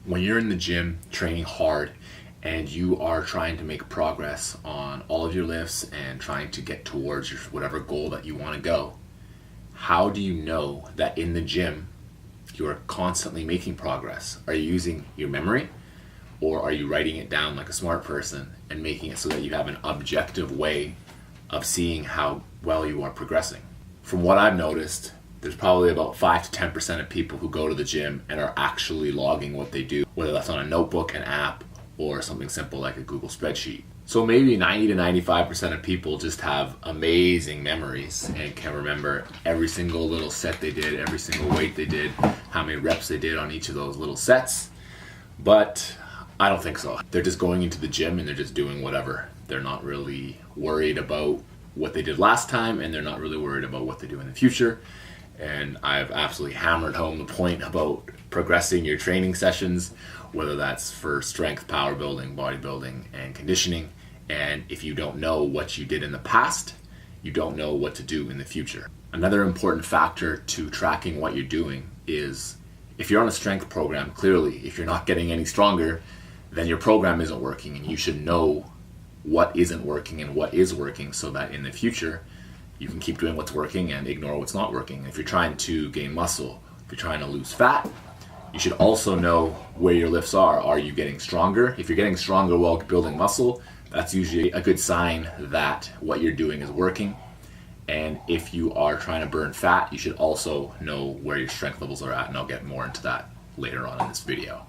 When you're in the gym training hard and you are trying to make progress on all of your lifts and trying to get towards your whatever goal that you want to go, how do you know that in the gym you are constantly making progress? Are you using your memory, or are you writing it down like a smart person and making it so that you have an objective way of seeing how well you are progressing? From what I've noticed, there's probably about 5 to 10% of people who go to the gym and are actually logging what they do, whether that's on a notebook, an app, or something simple like a Google spreadsheet. So maybe 90 to 95% of people just have amazing memories and can remember every single little set they did, every single weight they did, how many reps they did on each of those little sets. But I don't think so. They're just going into the gym and they're just doing whatever. They're not really worried about what they did last time, and they're not really worried about what they do in the future. And I've absolutely hammered home the point about progressing your training sessions, whether that's for strength, power building, bodybuilding, and conditioning. And if you don't know what you did in the past, you don't know what to do in the future. Another important factor to tracking what you're doing is if you're on a strength program, clearly, if you're not getting any stronger, then your program isn't working, and you should know what isn't working and what is working so that in the future you can keep doing what's working and ignore what's not working. If you're trying to gain muscle, if you're trying to lose fat, you should also know where your lifts are. Are you getting stronger? If you're getting stronger while building muscle, that's usually a good sign that what you're doing is working. And if you are trying to burn fat, you should also know where your strength levels are at, and I'll get more into that later on in this video.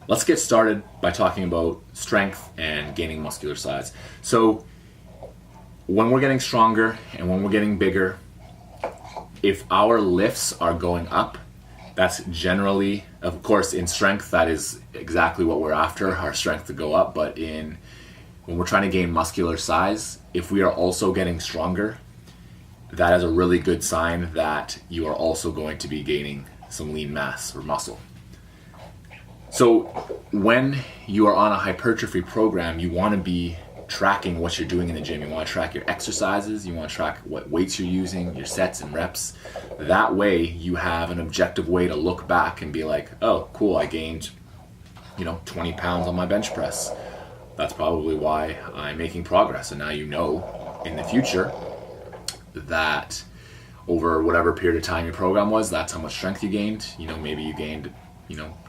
Let's get started by talking about strength and gaining muscular size. So when we're getting stronger and when we're getting bigger, if our lifts are going up, that's generally, of course, in strength, that is exactly what we're after, our strength to go up. But when we're trying to gain muscular size, if we are also getting stronger, that is a really good sign that you are also going to be gaining some lean mass or muscle. So when you are on a hypertrophy program, you want to be tracking what you're doing in the gym. You want to track your exercises, you want to track what weights you're using, your sets and reps. That way you have an objective way to look back and be like, oh, cool, I gained 20 pounds on my bench press. That's probably why I'm making progress. And now you know in the future that over whatever period of time your program was, that's how much strength you gained. Maybe you gained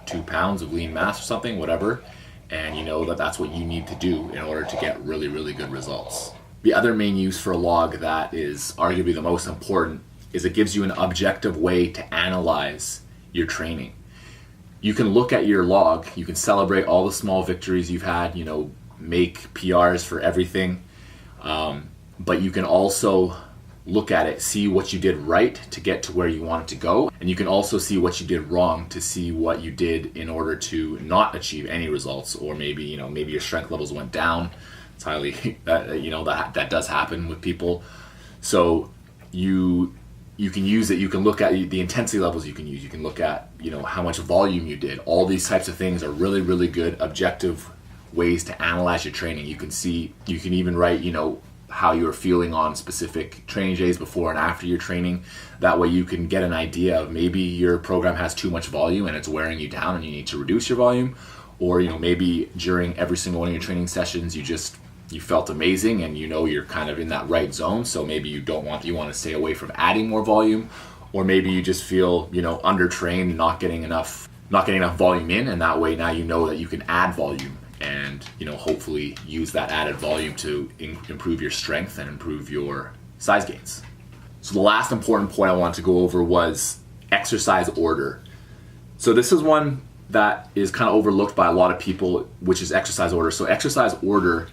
2 pounds of lean mass or something, whatever. And you know that that's what you need to do in order to get really, really good results. The other main use for a log that is arguably the most important is it gives you an objective way to analyze your training. You can look at your log, you can celebrate all the small victories you've had, make PRs for everything, but you can also look at it, see what you did right to get to where you want it to go, and you can also see what you did wrong to see what you did in order to not achieve any results, or maybe your strength levels went down. It's highly that does happen with people. So you can use it. You can look at the intensity levels you can use. You can look at how much volume you did. All these types of things are really, really good objective ways to analyze your training. You can even write how you're feeling on specific training days before and after your training. That way you can get an idea of maybe your program has too much volume and it's wearing you down and you need to reduce your volume, or maybe during every single one of your training sessions you felt amazing and you're kind of in that right zone, so maybe you want to stay away from adding more volume, or maybe you just feel undertrained and not getting enough volume in, and that way now you know that you can add volume and hopefully use that added volume to improve your strength and improve your size gains. So the last important point I wanted to go over was exercise order. So this is one that is kind of overlooked by a lot of people, which is exercise order. So exercise order,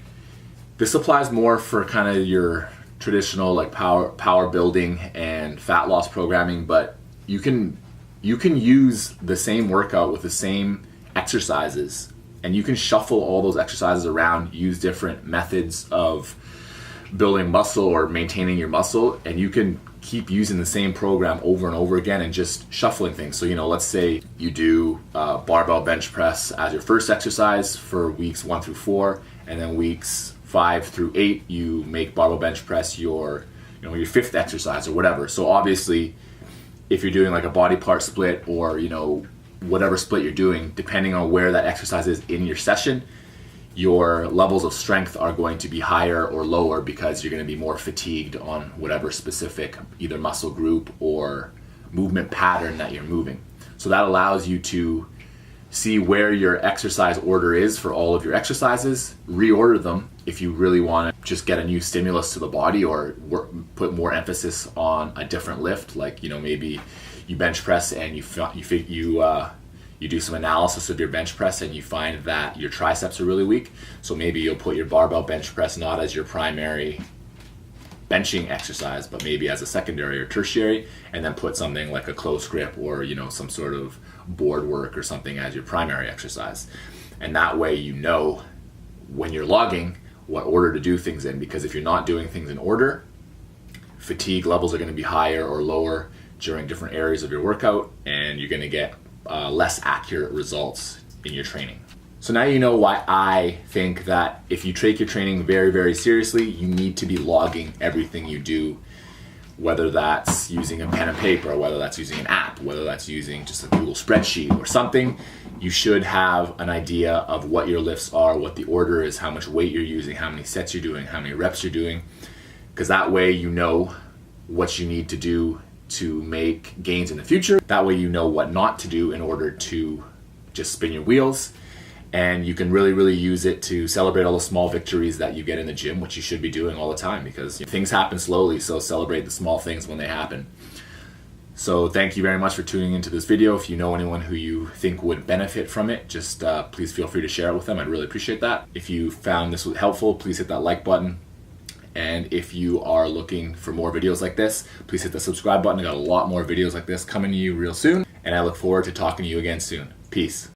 this applies more for kind of your traditional like power building and fat loss programming, but you can use the same workout with the same exercises, and you can shuffle all those exercises around, use different methods of building muscle or maintaining your muscle, and you can keep using the same program over and over again and just shuffling things. So, let's say you do barbell bench press as your first exercise for weeks 1 through 4, and then weeks 5 through 8, you make barbell bench press your 5th exercise or whatever. So obviously, if you're doing like a body part split or, whatever split you're doing, depending on where that exercise is in your session, your levels of strength are going to be higher or lower because you're going to be more fatigued on whatever specific either muscle group or movement pattern that you're moving. So that allows you to see where your exercise order is for all of your exercises, reorder them if you really want to just get a new stimulus to the body or put more emphasis on a different lift. Like, maybe you bench press and you do some analysis of your bench press and you find that your triceps are really weak. So maybe you'll put your barbell bench press not as your primary benching exercise, but maybe as a secondary or tertiary, and then put something like a close grip or some sort of board work or something as your primary exercise. And that way when you're logging what order to do things in, because if you're not doing things in order, fatigue levels are going to be higher or lower during different areas of your workout, and you're going to get less accurate results in your training. So now you know why I think that if you take your training very, very seriously, you need to be logging everything you do, whether that's using a pen and paper, whether that's using an app, whether that's using just a Google spreadsheet or something. You should have an idea of what your lifts are, what the order is, how much weight you're using, how many sets you're doing, how many reps you're doing, because that way you know what you need to do to make gains in the future. That way you know what not to do in order to just spin your wheels. And you can really, really use it to celebrate all the small victories that you get in the gym, which you should be doing all the time because things happen slowly, so celebrate the small things when they happen. So thank you very much for tuning into this video. If you know anyone who you think would benefit from it, just please feel free to share it with them. I'd really appreciate that. If you found this helpful, please hit that like button. And if you are looking for more videos like this, please hit the subscribe button. I got a lot more videos like this coming to you real soon. And I look forward to talking to you again soon. Peace.